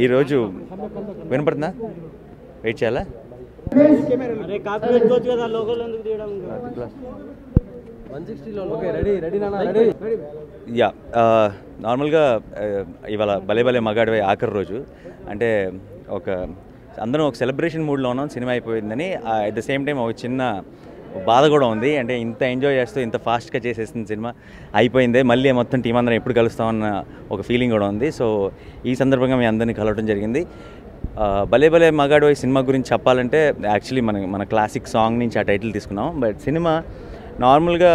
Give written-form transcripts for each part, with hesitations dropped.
ఈరోజు వినపడుతుందా? వెయిట్ చేయాలా? యా, నార్మల్గా ఇవాళ భలే భలే మగాడివే ఆఖరి రోజు. అంటే అందరం ఒక సెలబ్రేషన్ మూడ్లో ఉన్నాం, సినిమా అయిపోయిందని. అట్ ద సేమ్ టైం ఒక చిన్న బాధ కూడా ఉంది. అంటే ఇంత ఎంజాయ్ చేస్తూ ఇంత ఫాస్ట్గా చేసేసిన సినిమా అయిపోయిందే, మళ్ళీ మొత్తం టీం అందరం ఎప్పుడు కలుస్తామన్న ఒక ఫీలింగ్ కూడా ఉంది. సో ఈ సందర్భంగా మీ అందరినీ కలవడం జరిగింది. భలే భలే మగాడు సినిమా గురించి చెప్పాలంటే యాక్చువల్లీ మన క్లాసిక్ సాంగ్ నుంచి ఆ టైటిల్ తీసుకున్నాం. బట్ సినిమా నార్మల్గా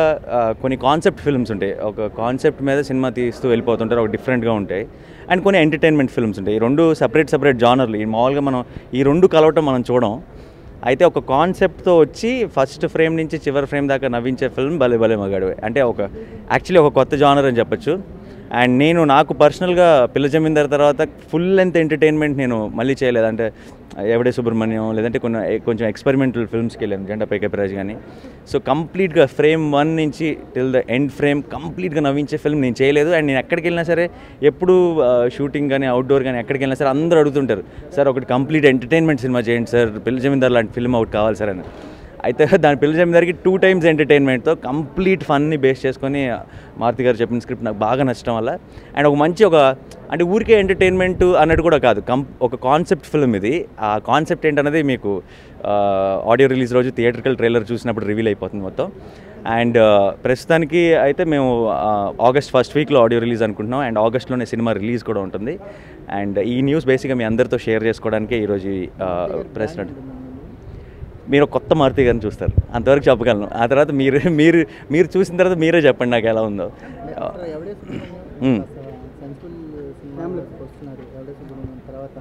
కొన్ని కాన్సెప్ట్ ఫిల్మ్స్ ఉంటాయి, ఒక కాన్సెప్ట్ మీద సినిమా తీస్తూ వెళ్ళిపోతుంటారు, ఒక డిఫరెంట్గా ఉంటాయి. అండ్ కొన్ని ఎంటర్టైన్మెంట్ ఫిల్మ్స్ ఉంటాయి. ఈ రెండు సపరేట్ జానర్లు. ఈ మామూలుగా మనం ఈ రెండు కలవటం మనం చూడం. అయితే ఒక కాన్సెప్ట్తో వచ్చి ఫస్ట్ ఫ్రేమ్ నుంచి చివరి ఫ్రేమ్ దాకా నవ్వించే ఫిల్మ్ భలే భలే మగాడివే. అంటే యాక్చువల్లీ ఒక కొత్త జానర్ అని చెప్పొచ్చు. అండ్ నాకు పర్సనల్గా పిల్ల జమీందార్ తర్వాత ఫుల్ లెంత్ ఎంటర్టైన్మెంట్ నేను మళ్ళీ చేయలేదు. అంటే ఎవడే సుబ్రహ్మణ్యం, లేదంటే కొంచెం ఎక్స్పెరిమెంటల్ ఫిల్మ్స్కి వెళ్ళాను, జెండా పైకప్రాజ్ కానీ. సో కంప్లీట్గా ఫ్రేమ్ 1 నుంచి టిల్ ద ఎండ్ ఫ్రేమ్ కంప్లీట్గా నవ్వించే ఫిల్మ్ నేను చేయలేదు. అండ్ నేను ఎక్కడికి వెళ్ళినా సరే, ఎప్పుడు షూటింగ్ కానీ అవుట్డోర్ కానీ ఎక్కడికి వెళ్ళినా సరే అందరూ అడుగుతుంటారు, సార్ ఒకటి కంప్లీట్ ఎంటర్టైన్మెంట్ సినిమా చేయండి సార్, పిల్ల జమీందార్ లాంటి ఫిల్మ్ ఒకటి కావాలి సార్ అని. అయితే దాని పిల్ల జమీందార్కి 2 times ఎంటర్టైన్మెంట్తో కంప్లీట్ ఫన్ని బేస్ చేసుకొని మారుతి గారు చెప్పిన స్క్రిప్ట్ నాకు బాగా నచ్చడం వల్ల, అండ్ మంచి అంటే ఊరికే ఎంటర్టైన్మెంట్ అన్నట్టు కూడా కాదు, ఒక కాన్సెప్ట్ ఫిల్మ్ ఇది. ఆ కాన్సెప్ట్ ఏంటన్నది మీకు ఆడియో రిలీజ్ రోజు థియేట్రికల్ ట్రైలర్ చూసినప్పుడు రివీల్ అయిపోతుంది మొత్తం. అండ్ ప్రస్తుతానికి అయితే మేము ఆగస్ట్ 1st వీక్లో ఆడియో రిలీజ్ అనుకుంటున్నాం. అండ్ ఆగస్ట్లోనే సినిమా రిలీజ్ కూడా ఉంటుంది. అండ్ ఈ న్యూస్ బేసిక్గా మీ అందరితో షేర్ చేసుకోవడానికే ఈరోజు ప్రెసిడెంట్. మీరు కొత్త మారుతి గారిని చూస్తారు, అంతవరకు చెప్పగలను. ఆ తర్వాత మీరు చూసిన తర్వాత మీరే చెప్పండి నాకు ఎలా ఉందో.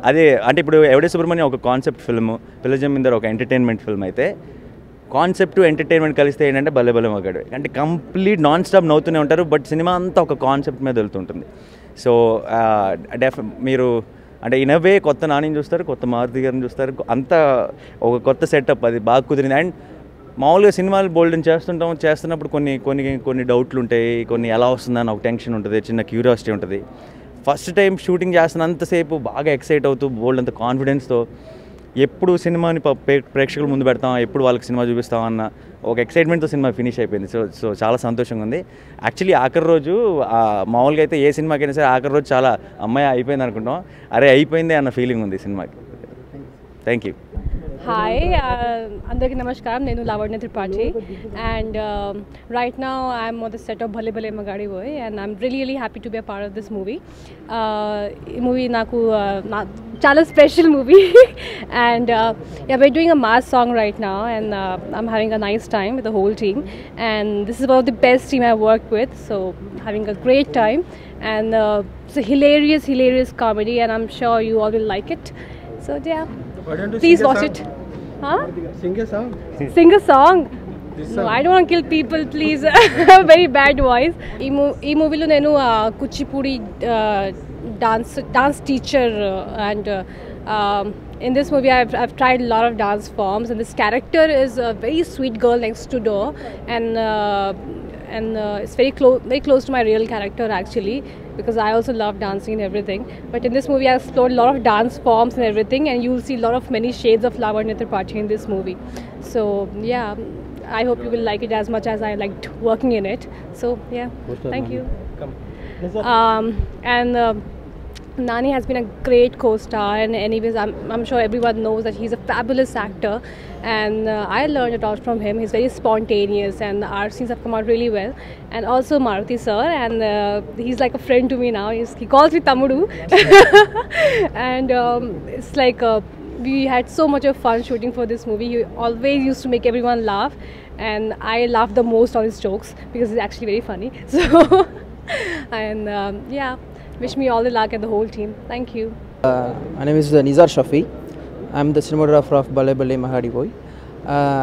అదే అంటే ఇప్పుడు ఎవడే సుబ్రహ్మణ్యం ఒక కాన్సెప్ట్ ఫిల్మ్, పిల్ల జమీందార్ ఒక ఎంటర్టైన్మెంట్ ఫిల్మ్. అయితే కాన్సెప్ట్ ఎంటర్టైన్మెంట్ కలిస్తే ఏంటంటే భలే భలే మగాడు. అంటే కంప్లీట్ నాన్ స్టాప్ నవ్వుతూనే ఉంటారు, బట్ సినిమా అంతా ఒక కాన్సెప్ట్ మీద వెళ్తుంటుంది. సో మీరు అంటే ఇన్ అ వే కొత్త నానిని చూస్తారు, కొత్త మారుతి గారిని చూస్తారు, అంతా ఒక కొత్త సెటప్, అది బాగా కుదిరింది. అండ్ మామూలుగా సినిమాలు బోల్డెన్ చేస్తున్నప్పుడు కొన్ని డౌట్లు ఉంటాయి, కొన్ని ఎలా వస్తుందని ఒక టెన్షన్ ఉంటుంది, చిన్న క్యూరియాసిటీ ఉంటుంది. ఫస్ట్ టైం షూటింగ్ చేస్తున్నంతసేపు బాగా ఎక్సైట్ అవుతూ బోల్డ్ అంత కాన్ఫిడెన్స్తో ఎప్పుడు సినిమాని ప్రేక్షకుల ముందు పెడతాం, ఎప్పుడు వాళ్ళకి సినిమా చూపిస్తాం అన్న ఒక ఎక్సైట్మెంట్తో సినిమా ఫినిష్ అయిపోయింది. సో చాలా సంతోషంగా ఉంది. యాక్చువల్లీ ఆఖరి రోజు మామూలుగా అయితే ఏ సినిమాకైనా సరే ఆఖరి రోజు చాలా అమ్మాయి అయిపోయింది అనుకుంటాం, అరే అయిపోయిందే అన్న ఫీలింగ్ ఉంది సినిమాకి. Thank you. Hi, Andarki Namaskaram, Nenu Lavanya Tripathi, and right now I'm on the set of Bhale Bhale Magadi Boy, and I'm really happy to be a part of this movie. Movie naku chala special movie, and yeah, we're doing a mass song right now, and I'm having a nice time with the whole team, and this is one of the best team I've worked with, so having a great time, and it's a hilarious comedy, and I'm sure you all will like it. So yeah. Please watch it. Huh? Sing a song. Sing a song. No, I don't want to kill people, please. Very bad voice. Ee movie lo nenu kuchipudi dance teacher, and in this movie I've tried a lot of dance forms, and this character is a very sweet girl next to door, and it's very close to my real character actually, because I also love dancing and everything. But in this movie I explored a lot of dance forms and everything, and you'll see a lot of many shades of Lavanya Tripathi in this movie. So yeah, I hope you will like it as much as I liked working in it. So yeah, thank you. And Nani has been a great co-star, and anyways I'm sure everyone knows that he's a fabulous actor, and I learned a lot from him. He's very spontaneous, and our scenes have come out really well. And also Maruti sir, and he's like a friend to me now. He calls me Tamudu. And it's like we had so much of fun shooting for this movie. He always used to make everyone laugh, and I laughed the most on his jokes because he's actually very funny. So and yeah, wish me all the luck and the whole team. Thank you. My name is Nizar Shafi. I'm the cinematographer of Bhale Bhale Magadi Boy.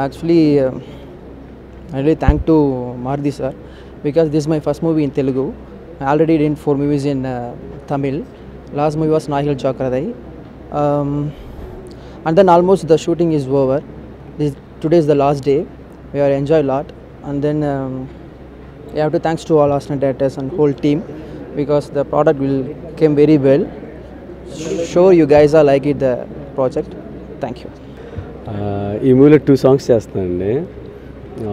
Actually, I really thank to Maruti sir, because this is my first movie in Telugu. I already did 4 movies in Tamil. Last movie was Nahil Chakradai. And then almost the shooting is over. Today is the last day. We are enjoy a lot. And then I have to thanks to all assistant directors and whole team, because the product came very well. sure you guys are like it the project. Thank you. ఈ మూవీలో 2 songs చేస్తానండి.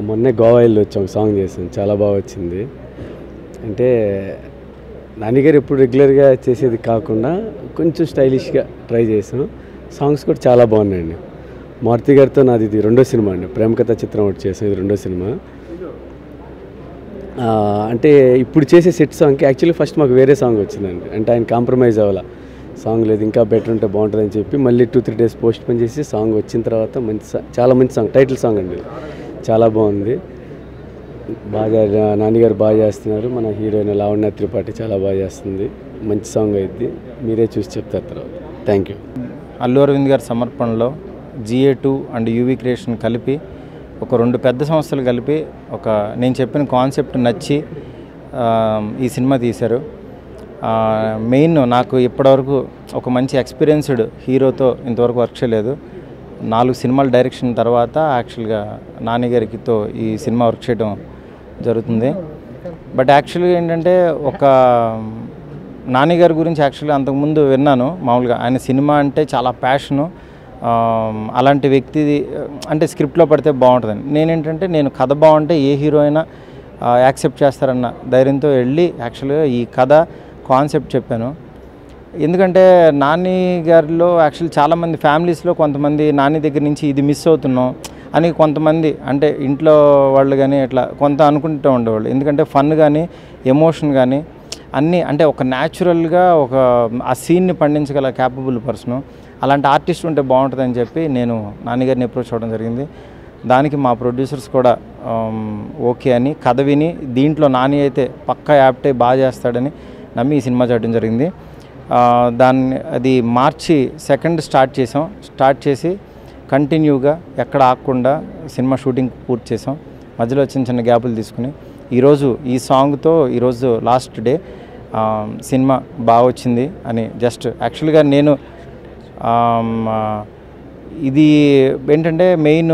మొన్నే గోవా వెళ్ళి వచ్చి ఒక song చేశాను, చాలా బాగా వచ్చింది. అంటే నాన్నగారు ఎప్పుడు రెగ్యులర్గా చేసేది కాకుండా కొంచెం స్టైలిష్గా ట్రై చేసాం. సాంగ్స్ కూడా చాలా బాగున్నాయండి. మారుతి గారితో నాది ఇది 2వ సినిమా అండి. ప్రేమ కథ చిత్రం ఒకటి చేసాం, ఇది 2వ సినిమా. అంటే ఇప్పుడు చేసే సెట్ సాంగ్కి యాక్చువల్లీ ఫస్ట్ మాకు వేరే సాంగ్ వచ్చిందండి. అంటే ఆయన కాంప్రమైజ్ అవ్వాల, సాంగ్ లేదు ఇంకా బెటర్ ఉంటే బాగుంటుందని చెప్పి మళ్ళీ 2-3 డేస్ పోస్ట్ పోన్ చేసి సాంగ్ వచ్చిన తర్వాత చాలా మంచి సాంగ్, టైటిల్ సాంగ్ అండి, చాలా బాగుంది. బాగా నాన్నగారు బాగా చేస్తున్నారు. మన హీరోయిన్ లావణ్య త్రిపాఠి చాలా బాగా చేస్తుంది. మంచి సాంగ్ అయింది, మీరే చూసి చెప్తారు తర్వాత. Thank you. అల్లు అరవింద్ గారి సమర్పణలో GA2 అండ్ యూవీ క్రియేషన్ కలిపి ఒక 2 పెద్ద సంస్థలు కలిపి ఒక నేను చెప్పిన కాన్సెప్ట్ నచ్చి ఈ సినిమా తీశారు. మెయిన్ నాకు ఇప్పటివరకు ఒక మంచి ఎక్స్పీరియన్స్డ్ హీరోతో ఇంతవరకు వర్క్ చేయలేదు. 4 సినిమాల డైరెక్షన్ తర్వాత యాక్చువల్గా నాన్నగారితో ఈ సినిమా వర్క్ చేయడం జరుగుతుంది. బట్ యాక్చువల్గా ఏంటంటే ఒక నాన్నగారి గురించి యాక్చువల్గా అంతకుముందు విన్నాను. మామూలుగా ఆయన సినిమా అంటే చాలా ప్యాషను, అలాంటి వ్యక్తిది అంటే స్క్రిప్ట్లో పడితే బాగుంటుందని. నేనేంటంటే నేను కథ బాగుంటే ఏ హీరో అయినా యాక్సెప్ట్ చేస్తారన్న ధైర్యంతో వెళ్ళి యాక్చువల్గా ఈ కథ కాన్సెప్ట్ చెప్పాను. ఎందుకంటే నాని గారిలో యాక్చువల్లీ చాలామంది ఫ్యామిలీస్లో కొంతమంది నాని దగ్గర నుంచి ఇది మిస్ అవుతున్నాం అని కొంతమంది అంటే ఇంట్లో వాళ్ళు కానీ ఇట్లా కొంత అనుకుంటూ ఉండేవాళ్ళు. ఎందుకంటే ఫన్ కానీ ఎమోషన్ కానీ అన్నీ అంటే ఒక న్యాచురల్గా ఒక ఆ సీన్ని పండించగల క్యాపబుల్ పర్సను, అలాంటి ఆర్టిస్ట్ ఉంటే బాగుంటుందని చెప్పి నేను నాన్నగారిని అప్రోచ్ అవ్వడం జరిగింది. దానికి మా ప్రొడ్యూసర్స్ కూడా ఓకే అని కథ విని దీంట్లో నాని అయితే పక్కా యాప్ట్ అయి బాగా చేస్తాడని నమ్మి ఈ సినిమా చేయడం జరిగింది. అది మార్చి 2 స్టార్ట్ చేసి కంటిన్యూగా ఎక్కడ ఆగకుండా సినిమా షూటింగ్ పూర్తి చేసాం. మధ్యలో చిన్న గ్యాపులు తీసుకుని ఈరోజు ఈ సాంగ్తో ఈరోజు లాస్ట్ డే సినిమా బాగా వచ్చింది అని జస్ట్ యాక్చువల్గా నేను ఇది ఏంటంటే మెయిన్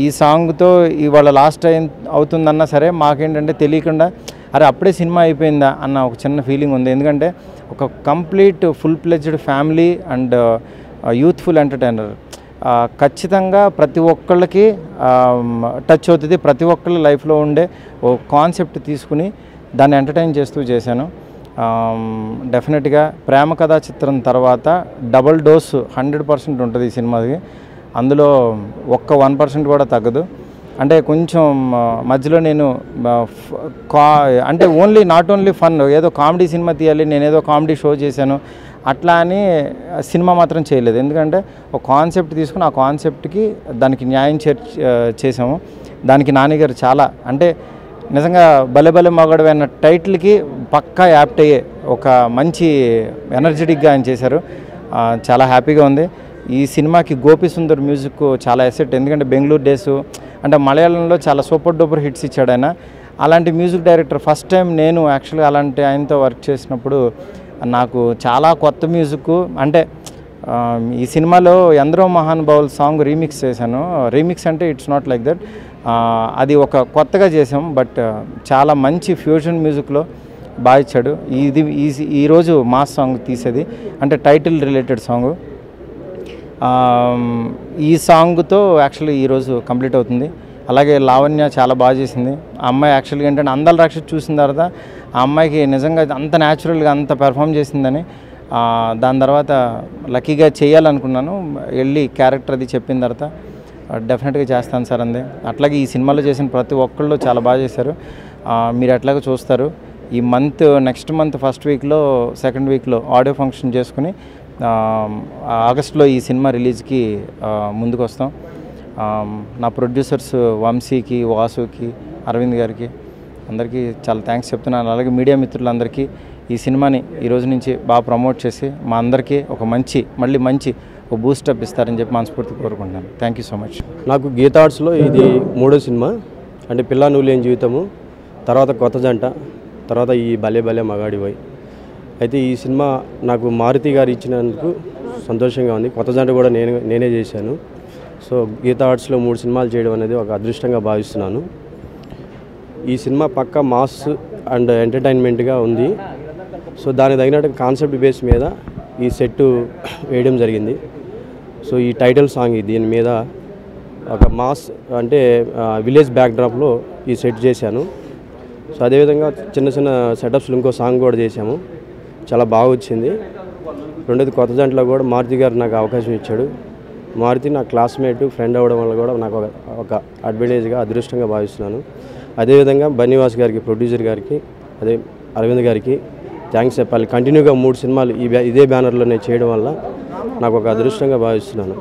ఈ సాంగ్తో ఇవాళ లాస్ట్ అవుతుందన్నా సరే మాకేంటంటే తెలియకుండా అరే అప్పుడే సినిమా అయిపోయిందా అన్న ఒక చిన్న ఫీలింగ్ ఉంది. ఎందుకంటే ఒక complete full pledged family and youthful entertainer ఖచ్చితంగా ప్రతి ఒక్కళ్ళకి టచ్ అవుతుంది. ప్రతి ఒక్కళ్ళ లైఫ్లో ఉండే ఓ కాన్సెప్ట్ తీసుకుని దాన్ని ఎంటర్టైన్ చేశాను. డెఫినెట్గా ప్రేమ కథా చిత్రం తర్వాత డబుల్ డోస్ 100% ఉంటుంది ఈ సినిమాకి. అందులో 1% కూడా తగ్గదు. అంటే కొంచెం మధ్యలో నేను అంటే నాట్ ఓన్లీ ఫన్ ఏదో కామెడీ సినిమా తీయాలి, నేనేదో కామెడీ షో చేశాను అట్లా అని సినిమా మాత్రం చేయలేదు. ఎందుకంటే ఒక కాన్సెప్ట్ తీసుకుని ఆ కాన్సెప్ట్కి దానికి న్యాయం చేసాము. దానికి నాన్నగారు చాలా అంటే నిజంగా భలే భలే మగాడు అన్న టైటిల్కి పక్కా యాప్ట్ అయ్యే ఒక మంచి ఎనర్జెటిక్గా ఆయన చేశారు. చాలా హ్యాపీగా ఉంది. ఈ సినిమాకి గోపి సుందర్ మ్యూజిక్ చాలా ఎసెట్. ఎందుకంటే బెంగళూరు డేస్ అంటే మలయాళంలో చాలా సూపర్ డూపర్ హిట్స్ ఇచ్చాడు ఆయన. అలాంటి మ్యూజిక్ డైరెక్టర్ ఫస్ట్ టైం నేను యాక్చువల్గా అలాంటి ఆయనతో వర్క్ చేసినప్పుడు నాకు చాలా కొత్త మ్యూజిక్. అంటే ఈ సినిమాలో ఎందరో మహానుభావుల సాంగ్ రీమిక్స్ చేశాను. రీమిక్స్ అంటే ఇట్స్ నాట్ లైక్ దట్, అది ఒక కొత్తగా చేసాం. బట్ చాలా మంచి ఫ్యూజన్ మ్యూజిక్లో బాగా ఇచ్చాడు. ఈరోజు మాస్ సాంగ్ తీసేది అంటే టైటిల్ రిలేటెడ్ సాంగ్. ఈ సాంగ్తో యాక్చువల్లీ ఈరోజు కంప్లీట్ అవుతుంది. అలాగే లావణ్య చాలా బాగా చేసింది. ఆ అమ్మాయి యాక్చువల్గా ఏంటంటే అందాల రాక్షసి చూసిన తర్వాత ఆ అమ్మాయికి నిజంగా అంత న్యాచురల్గా అంత పెర్ఫామ్ చేసిందని దాని తర్వాత లక్కీగా చేయాలనుకున్నాను. వెళ్ళి క్యారెక్టర్ అది చెప్పిన తర్వాత డెఫినెట్గా చేస్తాను సార్ అంది. అట్లాగే ఈ సినిమాలో చేసిన ప్రతి ఒక్కళ్ళు చాలా బాగా చేశారు. మీరు అట్లాగే చూస్తారు. ఈ నెక్స్ట్ మంత్ ఫస్ట్ వీక్లో సెకండ్ వీక్లో ఆడియో ఫంక్షన్ చేసుకుని ఆగస్టులో ఈ సినిమా రిలీజ్కి ముందుకు వస్తాం. నా ప్రొడ్యూసర్స్ వంశీకి, వాసుకి, అరవింద్ గారికి అందరికీ చాలా థ్యాంక్స్ చెప్తున్నాను. అలాగే మీడియా మిత్రులందరికీ ఈ సినిమాని ఈరోజు నుంచి బాగా ప్రమోట్ చేసి మా అందరికీ మళ్ళీ మంచి ఒక బూస్టప్ ఇస్తారని చెప్పి మనస్ఫూర్తి కోరుకుంటున్నాను. Thank you so much. నాకు గీతా ఆర్ట్స్లో ఇది 3వ సినిమా. అంటే పిల్ల నువ్వు లేని జీవితము, తర్వాత కొత్త జంట, తర్వాత ఈ భలే భలే మగాడిపోయి. అయితే ఈ సినిమా నాకు మారుతి గారు ఇచ్చినందుకు సంతోషంగా ఉంది. కొత్త జంట కూడా నేనే చేశాను. సో గీతా ఆర్ట్స్లో 3 సినిమాలు చేయడం అనేది ఒక అదృష్టంగా భావిస్తున్నాను. ఈ సినిమా పక్కా మాస్ అండ్ ఎంటర్టైన్మెంట్గా ఉంది. సో దానికి తగినట్టు కాన్సెప్ట్ బేస్ మీద ఈ సెట్ వేయడం జరిగింది. సో ఈ టైటిల్ సాంగ్ దీని మీద ఒక మాస్ అంటే విలేజ్ బ్యాక్డ్రాప్లో ఈ సెట్ చేశాను. సో అదేవిధంగా చిన్న చిన్న సెటప్స్లో ఇంకో సాంగ్ కూడా చేశాము, చాలా బాగా వచ్చింది. రెండోది కొత్త జంటలో కూడా మారుతి గారు నాకు అవకాశం ఇచ్చాడు. మారుతి నా క్లాస్మేట్ ఫ్రెండ్ అవ్వడం వల్ల కూడా నాకు ఒక అడ్వాంటేజ్గా అదృష్టంగా భావిస్తున్నాను. అదేవిధంగా బన్నీవాస్ గారికి, ప్రొడ్యూసర్ గారికి, అదే అరవింద్ గారికి థ్యాంక్స్ చెప్పాలి. కంటిన్యూగా 3 సినిమాలు ఇదే బ్యానర్లో నేను చేయడం వల్ల నాకు ఒక అదృష్టంగా భావిస్తున్నాను.